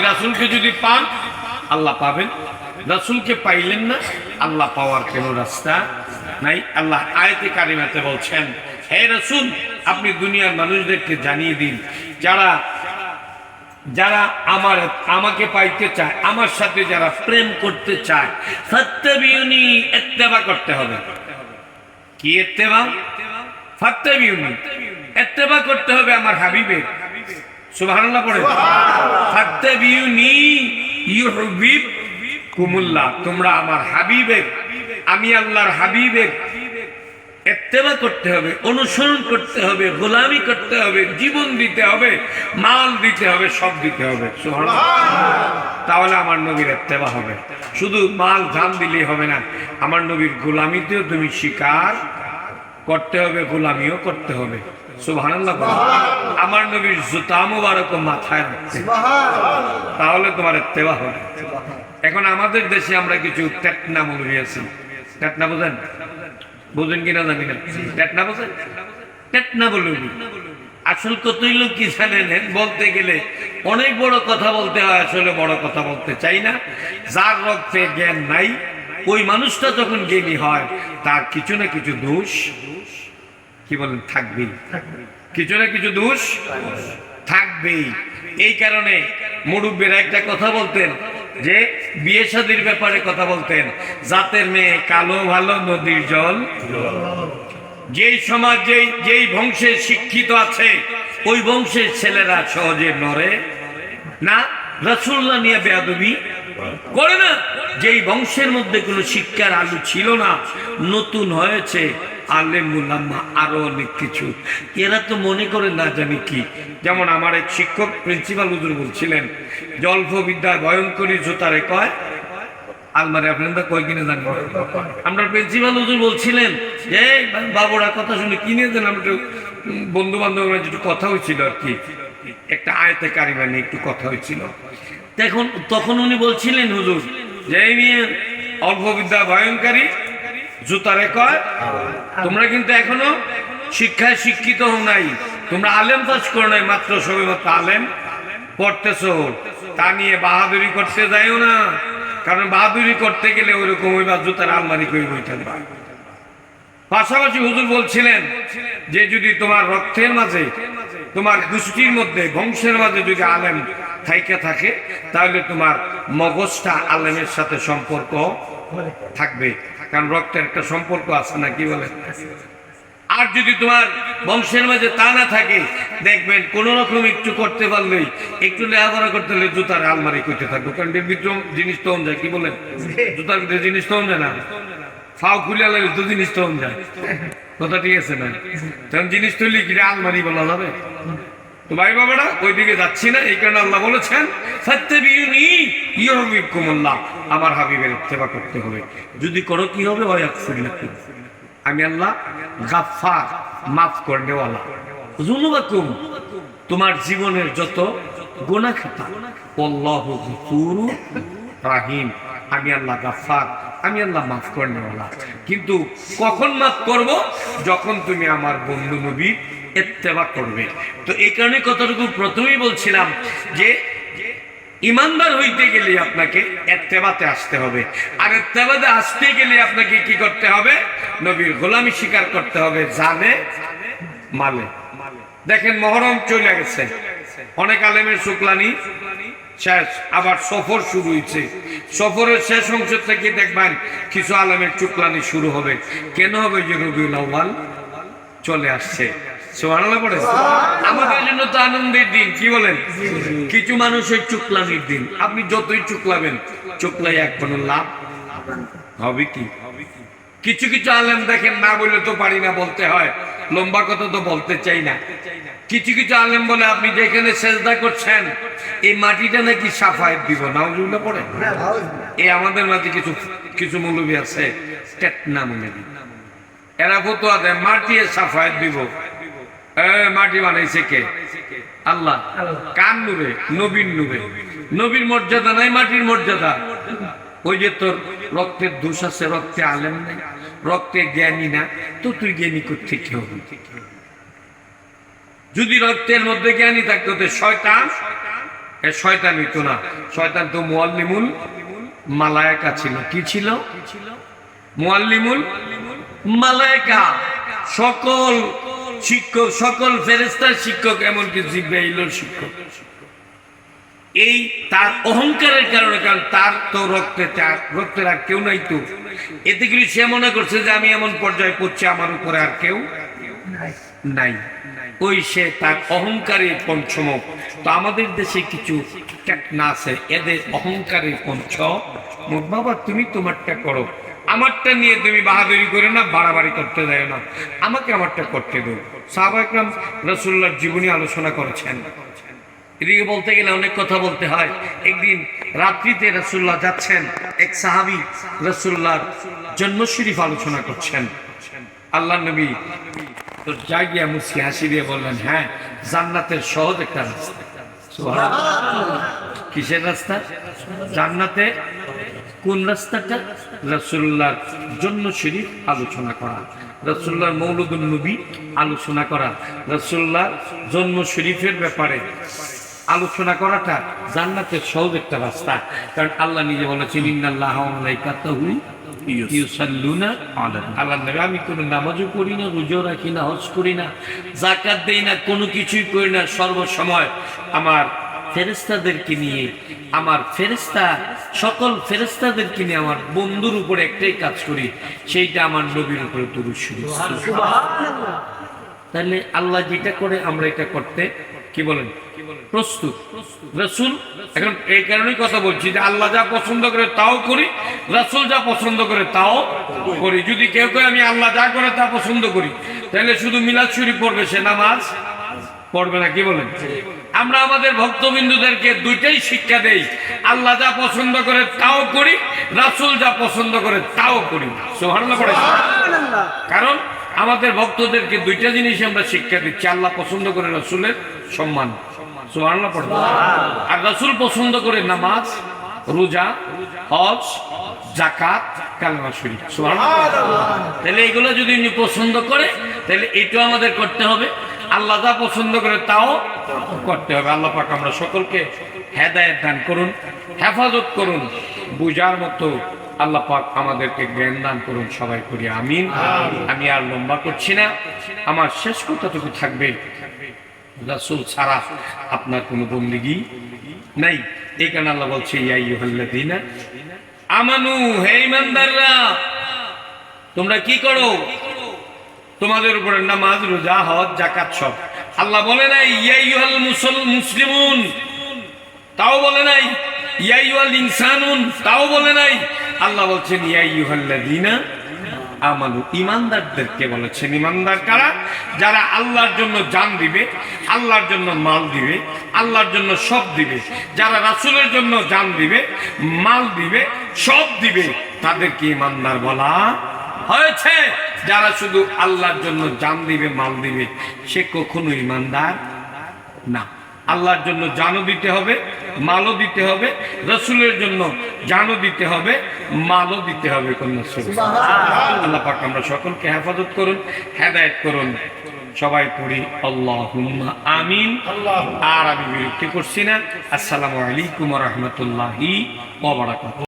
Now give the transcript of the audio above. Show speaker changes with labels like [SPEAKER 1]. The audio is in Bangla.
[SPEAKER 1] রাসূলকে যদি পান আল্লাহ পাবেন, রাসূলকে পাইলেন না আল্লাহ পাওয়ার কোনো রাস্তা নাই। আল্লাহ আয়াতে কারিমাতে বলছেন, হে রাসূল আপনি দুনিয়ার মানুষদেরকে জানিয়ে দিন, যারা যারা আমাকে পাইতে চায়, আমার সাথে যারা প্রেম করতে চায়, ফাত্তাবিউনি, ইত্তেবা করতে হবে। কি ইত্তেবা? ফাত্তাবিউনি, ইত্তেবা করতে হবে আমার হাবিবের। সুবহানাল্লাহ পড়ে, ফাত্তাবিউনি ইউহিব্বুকুমুল্লাহ, তোমরা আমার হাবিবের, আমি আল্লাহর হাবিবের ইত্তেবা করতে হবে, অনুসরণ করতে হবে, গোলামি করতে হবে, জীবন দিতে হবে, মাল দিতে হবে, সব দিতে হবে। সুবহানাল্লাহ। তাহলে আমার নবীর ইত্তেবা হবে। শুধু মাল জান দিলেই হবে না, আমার নবীর গোলামিতেও তুমি স্বীকার করতে হবে, গোলামিও করতে হবে। সুবহানাল্লাহ। আমার নবীর জুতা মুবারক মাথায় রাখতে, তাহলে তোমার ইত্তেবা হবে। এখন আমাদের দেশে আমরা কিছু টেকনা মৌলবি আছি। টেকনা বোঝেন? বুঝেন কিনা জানি না। টেকনা বোঝেন? টেকনা মৌলবি আসল কতই লোক কি জানেন, বলতে গেলে অনেক বড় কথা বলতে হয়, আসলে বড় কথা বলতে চাই না। যার রক্তে জ্ঞান নাই ওই মানুষটা যখন জ্ঞানী হয় তার কিছু না কিছু দোষ, কি বলেন, থাকবেই। কিছু না কিছু দোষ থাকবেই। এই কারণে মুরব্বীরা একটা কথা বলতেন যে বিয়ে শাদীর ব্যাপারে কথা বলতেন, জাতের মেয়ে কালো ভালো নদীর জল। যেই সমাজ যেই বংশে শিক্ষিত আছে ওই বংশের ছেলেরা সহজে নড়ে না, রাসূলুল্লাহ নিয়ে বেয়াদবি করে না। যেই বংশের মধ্যে কোনো শিক্ষার আলো ছিল না, নতুন হয়েছে আলেম উলামা আরো অনেক কিছু, এরা তো মনে করে না জানি কি। যেমন আমার এক শিক্ষক প্রিন্সিপাল হুজুর বলছিলেন, জল্প বিদ্যায় ভয়ঙ্করী জুতারে কয় আলমারি। আপনারা কয় কিনে জানি, আমরা প্রিন্সিপাল হুজুর বলছিলেন যে বাবুরা কথা শুনে কিনে দেন। আমরা বন্ধু বান্ধব একটু কথা হয়েছিল আর কি, একটা আয়াতে কারিমা নিয়ে একটু কথা হয়েছিল। তখন উনি বলছিলেন, হুজুর যে মেয়ে অল্প বিদ্যা ভয়ঙ্করী জুতারে কয়, তোমরা কিন্তু এখনো শিক্ষায় শিক্ষিত হও নাই, তোমরা আলেম পাস করো নাই, মাত্র সবে মাত্র আলেম পড়তেছো, তা নিয়ে বাহাদুরি করতে যাইও না। কারণ বাহাদুরি করতে গেলে ওইরকম ওই বা জুতার আলমারি করে বই থাকবে। পাশাপাশি হুজুর বলছিলেন যে যদি তোমার রক্তের মাঝে, তোমার গোষ্ঠীর মধ্যে, বংশের মাঝে যদি আলেম থাইকা থাকে তাহলে তোমার মগজটা আলেমের সাথে সম্পর্ক থাকবে, কারণ রক্তের একটা সম্পর্ক আছে না, কি বলে। আর যদি তোমার বংশের মাঝে তা না থাকে, দেখবেন কোন রকম একটু করতে পারলেই, একটু লেখাপড়া করতে হলে জুতার আলমারি করতে থাকবে। কারণ জিনিস তখন যায়, কি বলেন, জুতার ভিতরে জিনিস তখন যায় না, ফাও খুলে লাগলে তো জিনিস তখন যায়। কথা ঠিক আছে না? তখন জিনিস তুললে কি আলমারি বলা যাবে? তো ভাই বাবারা ওই দিকে যাচ্ছি না, এই কারণে আল্লাহ বলেছেন ফাত্তাবিউনি ইউহিব্বুকুমুল্লাহ, আমার হাবিবের ইত্তেবা করতে হবে। যদি করো কি হবে, ওয়াগফির লাকুম, আমি আল্লাহ গাফফার, মাফ করনেওয়ালা, যুনুবাকুম, তোমার জীবনের যত গুনাহ খাতা, আল্লাহু গফুরুর রাহিম, আমি আল্লাহ গাফফার, আমি আল্লাহ মাফ করনেওয়ালা। কিন্তু কখন মাফ করব? যখন তুমি আমার বন্ধু নবী ইত্তেবা করবে। তো এই কারণে কতটুকু প্রথমেই বলছিলাম যে ইমানদার হইতে গেলে আপনাকে ইত্তেবাতে আসতে হবে, আর ইত্তেবাতে আসতে গেলে আপনাকে কি করতে হবে? নবীর গোলামি স্বীকার করতে হবে, জানে মালে। দেখেন মহরম চলে গেছে, অনেক আলেমের শুক্লানি শেষ, আবার সফর শুরু হয়েছে। সফরের শেষ অংশ থেকে দেখবেন কিছু আলেমের চুকলানি শুরু হবে। কেন হবে? যে রবিউল আউয়াল চলে আসছে। সুবহানাল্লাহ পড়ে, আমাদের জন্য তো আনন্দের দিন, কি বলেন? কিছু মানুষের চুকলানির দিন। আপনি যতই চুকলাবেন, চুকলাই এক কোনো লাভ হবে কি? কিছু কিছু আলেম দেখেন, না বললে তো পারি না বলতে হয়, লম্বা কথা তো বলতে চাই না। কিছু কিছু আলেম বলে আপনি যেখানে সেজদা করছেন এই মাটিটা নাকি সাফায়েত দিব। নাউজুবিল্লাহ পড়ে। এই আমাদের মাঝে কিছু কিছু মৌলবী আছে, টেকনা মৌলবী, এরা ফতোয়া দেয় মাটি সাফায়েত দিব। মাটি বানাইছে কে? আল্লাহ। কার নূরে? নবীর নূরে। নবীর মর্যাদা নাই, মাটির মর্যাদা। ওই যে তোর রক্তের দোষ আছে, রক্তে আলেম নাই, রক্তে জ্ঞানী না, তো তুই জ্ঞানী করতে কি হবে? যদি রক্তের মধ্যে জ্ঞানী থাকতো তো শয়তান শয়তান হইতো না, শয়তান তো মুআল্লিমুল মালায়েকা ছিল। কি ছিল? মুআল্লিমুল মালায়েকা, সকল শিক্ষক, সকল ফেরেশতার শিক্ষক, এমনকি জিবরাইলের শিক্ষক। এই তার অহংকারের কারণে, কারণ তার তো রক্তের আর কেউ নাই, তো এতে করে সে মনে করছে যে আমি এমন পর্যায়ে পড়ছি আমার উপরে আর কেউ নাই। ওই সে তার অহংকারের পঞ্চমক। তো আমাদের দেশে কিছু টেকনা আছে, এদের অহংকারের পঞ্চমক। বাবা তুমি তোমারটা করো, আমারটা নিয়ে তুমি বাহাদুরি করে না, বাড়াবাড়ি করতে দেয় না, আমাকে আমারটা করতে দেও। সাহাবা একরাম রাসূলুল্লাহর জীবনী আলোচনা করেছেন। এদিকে বলতে গেলে অনেক কথা বলতে হয়। একদিন রাত্রিতে রাসূলুল্লাহ যাচ্ছেন, এক সাহাবী রাসূলুল্লাহর জন্ম শরীফ আলোচনা করছেন। আল্লাহ নবী তো জাগিয়া মুসকি হাসি দিয়ে বললেন, হ্যাঁ, জান্নাতের সহজ একটা রাস্তা। সুবহানাল্লাহ। কিসের রাস্তা? জান্নাতে কোন রাস্তাটা? রাসূলুল্লাহর জন্ম শরীফ আলোচনা করা, রাসূলুল্লাহর মৌলুদুন নবী আলোচনা করা, রাসূলুল্লাহর জন্ম শরীফের ব্যাপারে আলোচনা করাটা জান্নাতের সহজ একটা রাস্তা। কারণ আল্লাহ নিজে বলেছেন, ইন্নাল্লাহা ওয়া মালাইকাতাহু ইউসাল্লুনা আলান নবী। আমি কোনো নামাজও করি না, রোজাও রাখি না, হজ করি না, যাকাত দেই না, কোনো কিছুই করি না, সর্বসময় আমার ফেরেশতাদেরকে নিয়ে, আমার ফেরেশতা, সকল ফেরেশতাদেরকে নিয়ে আমার বন্ধুর উপরে একটাই কাজ করি, সেইটা আমার নবীর উপরে দরুদ শরীফ। সুবহানাল্লাহ। তাহলে আল্লাহ যেটা করে আমরা এটা করতে কি বলেন প্রস্তুত। রাসূল, এখন এই কারণেই কথা বলছি যে আল্লাহ যা পছন্দ করে তাও করি, রাসূল যা পছন্দ করে তাও করি। যদি কেউ কয় আমি আল্লাহ যা করে তা পছন্দ করি, তাহলে শুধু মিলাদ শরীফ পড়বে, সে নামাজ পড়বে না। কি বলেন? আমরা আমাদের ভক্তবিন্দুদেরকে দুইটাই শিক্ষা দেই, আল্লাহ যা পছন্দ করে তাও করি, রাসূল যা পছন্দ করে তাও করি। সুবহানাল্লাহ পড়ে। কারণ আমাদের ভক্তদেরকে দুইটা জিনিস আমরা শিক্ষা দিচ্ছি, আল্লাহ পছন্দ করে রাসূলের সম্মান, সুবহানাল্লাহ পড়ে, আর রাসূল পছন্দ করে নামাজ, রোজা, হজ, যাকাত, কালেমা শরীফ। সুবহানাল্লাহ। তাহলে এগুলো যদি উনি পছন্দ করে, তাহলে এটাও আমাদের করতে হবে, আল্লাহ যা পছন্দ করে তাও করতে হবে। আল্লাহ পাক আমরা সকলকে হেদায়েত দান করুন, হেফাজত করুন, বুঝার মতো আল্লাহ পাক আমাদেরকে জ্ঞান দান করুন, সবাই করি আমিন। আমি আর লম্বা করছি না, আমার শেষ কথাটুকু থাকবে, রাসূল ছাড়া আপনার কোনো বন্দেগী নাই। এই কারণে আল্লাহ বলছে, ইয়া আইয়ুহাল্লাযীনা আমানু, হে ঈমানদাররা, তোমরা কি করো? তোমাদের উপরে নামাজ, রোজা, হজ, যাকাত সব। আল্লাহ বলে নাই ইয়া আইয়ুহাল মুসলিমুন, তাও বলে নাই ইয়া আইয়ুহাল ইনসানুন, তাও বলে নাই। আল্লাহ বলছেন ইয়া আইয়ুহাল্লাযীনা আমানু, ঈমানদারদেরকে বলেছেন। ঈমানদার কারা? যারা আল্লাহর জন্য জান দিবে, আল্লাহর জন্য মাল দিবে, আল্লাহর জন্য সব দিবে। যারা রাসূলের জন্য জান দিবে, মাল দিবে, সব দিবে, তাদেরকে ঈমানদার বলা হয়েছে। যারা শুধু আল্লাহর জন্য জান দিবে, মাল দিবে, সে কখনো ঈমানদার না। আল্লাহর জন্য জানও দিতে হবে, মালও দিতে হবে, রাসূলের জন্য জানও দিতে হবে, মালও দিতে হবে। আল্লাহ পাক আমরা সকলকে হেফাজত করুন, হেদায়েত করুন। সবাই পড়ি আল্লাহুম্মা আমিন। আর আমি বিরক্তি করছি না। আসসালামু আলাইকুম ওয়া রাহমাতুল্লাহি ওয়া বারাকাতুহু।